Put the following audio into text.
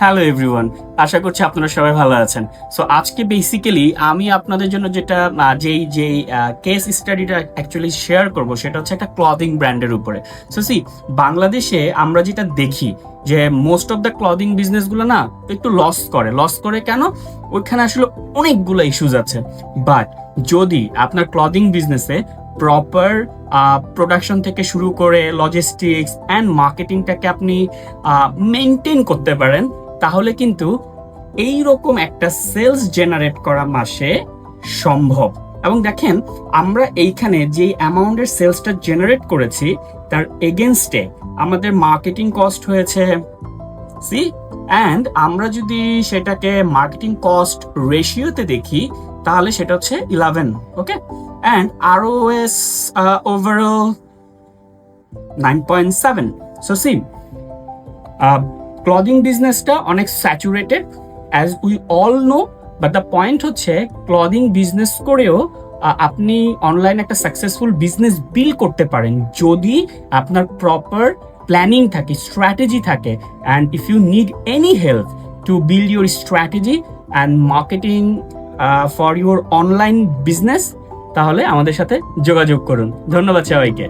Hello everyone, আশা করছি আপনারা সবাই ভালো আছেন। সো আজকে বেসিক্যালি আমি আপনাদের জন্য যেটা যেই কেস স্টাডিটা অ্যাকচুয়ালি শেয়ার করব সেটা হচ্ছে একটা ক্লদিং ব্র্যান্ডের উপরে। সো বাংলাদেশে আমরা যেটা দেখি যে মোস্ট অফ দ্য ক্লদিং বিজনেসগুলো না একটু লস করে কেন? ওইখানে আসলে অনেকগুলো ইস্যুজ আছে। বাট যদি আপনার ক্লদিং বিজনেসে প্রপার প্রোডাকশন থেকে শুরু করে লজিস্টিক্স অ্যান্ড মার্কেটিংটাকে আপনি মেনটেন করতে পারেন, তাহলে কিন্তু এই রকম একটা সেলস জেনারেট করা মাসে সম্ভব। এবং দেখেন, আমরা এইখানে যে অ্যামাউন্টের সেলসটা জেনারেট করেছি তার এগেনস্টে আমাদের মার্কেটিং কস্ট হয়েছে অ্যান্ড আমরা যদি সেটাকে মার্কেটিং কস্ট রেশিওতে দেখি তাহলে সেটা হচ্ছে 11, okay, and ROS overall 9.7। So clothing বিজনেসটা অনেক saturated as we all know, but the point হচ্ছে ক্লদিং বিজনেস করেও আপনি অনলাইনে একটা সাকসেসফুল বিজনেস বিল্ড করতে পারেন যদি আপনার প্রপার প্ল্যানিং থাকে, স্ট্র্যাটেজি থাকে। And if you need any help to build your strategy and marketing for your online business, তাহলে আমাদের সাথে যোগাযোগ করুন। ধন্যবাদ সবাইকে।